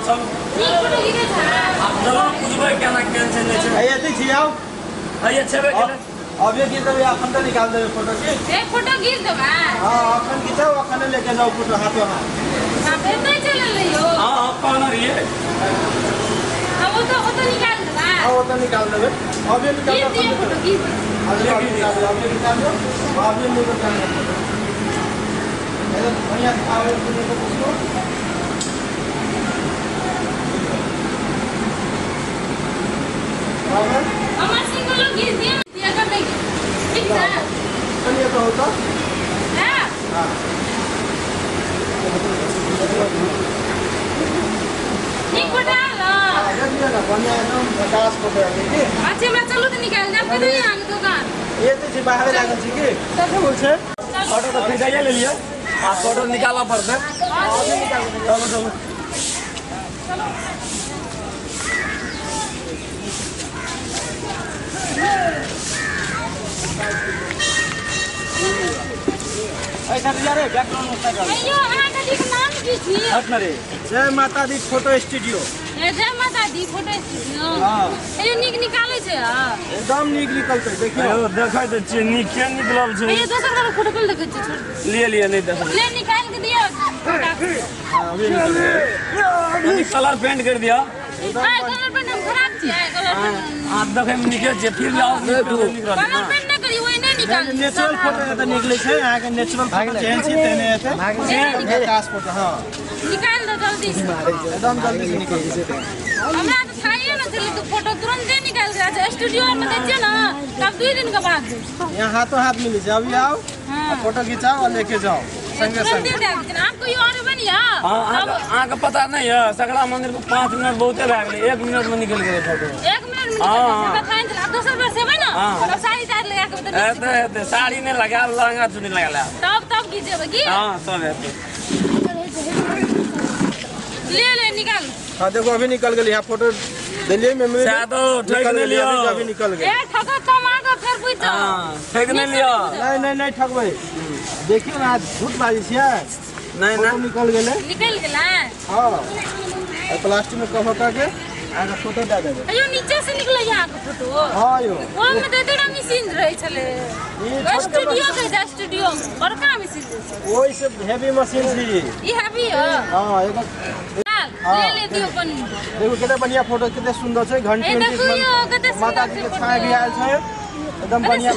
सब जरूर बुझबै केना केहन छै नहि छै। एते छियाओ आइए छेबे केले अब ये गिर देबे अपन तो निकाल देबे फोटो की एक फोटो गिर देबा। हां अपन खिंचाओ अपन लेके जाओ फोटो हाथों हाथ। हां फिर नहीं चल रही हो। हां कौन रही है अब वो तो निकाल देबा। हां वो तो निकाल देबे अब ये निकाल दो फोटो गिर अब ये निकाल दो अब ये निकाल दो अब ये निकाल दो भैया आओ तुमने को पूछो हमार सिंगल गिर दिया कर देंगे ठीक है चलिए तो होता हां हां एक फोटो ला ये ना बढ़िया एकदम 50 फोटो है ठीक है। अच्छा मैं चलो तो निकाल दे आपके तो यहाँ दुकान ये तो जी बाहर लागल छी की कैसे बोल छे फोटो तो खिंचाइए ले लिया आ फोटो निकालना पड़ता है। चलो चलो ऐसा यार बैकग्राउंड में कर अयो अहाँ का दी नाम की थी हटना रे जय माता दी फोटो स्टूडियो जय माता दी फोटो स्टूडियो। हां अयो निक निकाले छे एकदम निक निकलते देखियो अयो देखै त छी नीक के निकलल छै। अयो दोसर का फोटो कल देखे छे लिए नहीं देख ले निकाल के दियो। हां अभी निकल कलर पेंट कर दिया हां कलर पेंट हम खराब छी कलर पेंट आप देखे में निकल जे फिर लाओ निकल कलर पेंट नहीं करी वही नहीं निकाल नेचुरल फोटो त निकले छै यहाँ के नेचुरल फोटो चेंज छै तेने एते प्रकाश फोटो हां निकाल दो जल्दी से एकदम जल्दी से निकल छै। हमरा तो खाइए ना चले तो फोटो तुरंत ही निकाल के आ स्टूडियो में देखिए ना तब 2 दिन के बाद यहाँ हाथों हाथ मिली जाओ अभी आओ फोटो खिंचाओ और लेके जाओ संगे तुरंत संग। दे दे आपको ये और बनिया हां आके पता नहीं है सगड़ा मंदिर को 5 मिनट बहुते भए गेलै 1 मिनट में निकल गेलै फोटो। 1 मिनट में निकल फाइन चला दोसर बार से है ना अब साड़ी तार लगा के बता एते साड़ी नहीं लगा लहंगा चुन्नी लगा तब कीजिए की हां सब एते ले निकाल। हां देखो अभी निकल गई यहाँ फोटो दिल्ली में मेरे शादो ठग नहीं लियो अभी निकल गई ए ठगा कम आगे फिर पूछो हां ठग नहीं लियो नहीं ठगबै देखियो ना झूठ बाजी छै नहीं फोटो ना निकल गेलै निकल गेला। हां और प्लास्टिक में कवर करके आगे फोटो दे देबै। अयो नीचे से निकले यहाँ के फोटो हां यो वो में तो तेरा मशीन रहे छले स्टूडियो के जा स्टूडियो बड़का मशीन ओइ से हेवी मशीन छी ये हैवी है हां एगो ले दियो अपन देखो कितना बढ़िया फोटो कितने सुंदर छै घंटी ए देखो यो कते माता जी के छाया भी आयल छै एकदम बढ़िया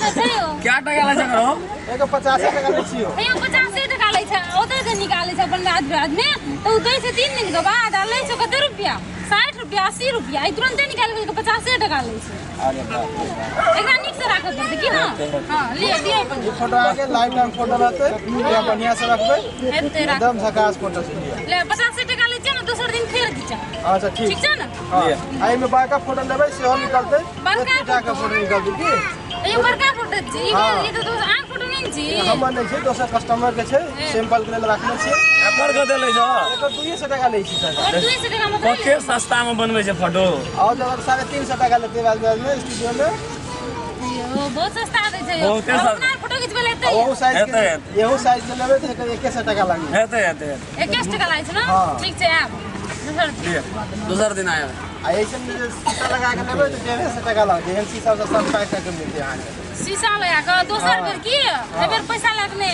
क्या टका ला सकरो एगो 50 टका लै छियो अयो 50 टका लै छै ओते से निकाले छै अपन रात रात में तो उतै से 3 दिन के बाद लै छै कते रुपया 60 रुपया 80 रुपया ई तुरंत निकाल के 50 टका लै छै। अरे बाप एकरा नीक से राखब पड़ते की ना हां ले दियो अपन ये फोटो आके लाइफ टाइम फोटो रहते या बढ़िया से रखबै एते राख एकदम झकास फोटो छै ले 50 टका लै छै ना दोसर दिन फेर खींचा अच्छा ठीक छै ना हां आई में बड़का फोटो लेबै सेहो निकलतै बड़का का फोटो निकलतै की ये बड़का फोटो छी ये तो आंख फोटो नहीं छी हमर नहीं छै दोसर कस्टमर के छै सैंपल के लेल रखने छी एकर को देले छ एकर 200 टका लै छी सर 200 टका में कते सस्ता में बनबै छै फोटो और जब 350 टका लेते बाद में स्टूडियो में बहुत सस्ता दे छै बहुते सस्ता अपना फोटो खिंचबे लेते वो साइज के हेतै येहो साइज के लेबै त 100 टका लागी हेतै 21 टका लै छै ना ठीक छै आब दूसर दिन आयो आ ऐसे में शीशा लगा के लेबै त 150 टका लागी जेहन शीशा से सब पैक करके मिलते अहाँ के शीशा लगा के दोसर बेर की एबेर पैसा लगने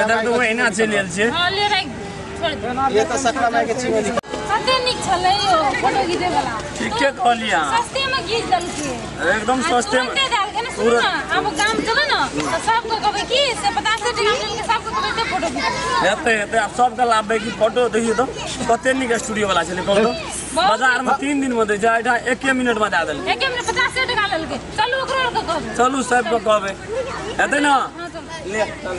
इधर तो एना चलि गेल छै हां ले राख छोड़ दे ये तो सकरा माय के चिंगली कते नीक छले यो फोटो घिचे वाला ठीके कहलिया सस्ते में घिच देलके एकदम सस्ते में डाल के ना सुन ना अब काम चले ना तो सबको कहबे की से 50 टका मिल के सबको कहबे फोटो खींच हेतै आप सबके लाभबै की फोटो देखियो तो कते नीक स्टूडियो वाला छले कहू बाजार में 3 दिन में दे छै एठा 1 मिनट में दे देल 1 मिनट 50 टका लेलके चलू ओकरो के कहबे चलू सबके कहबै हेतै ना हां चल ले चल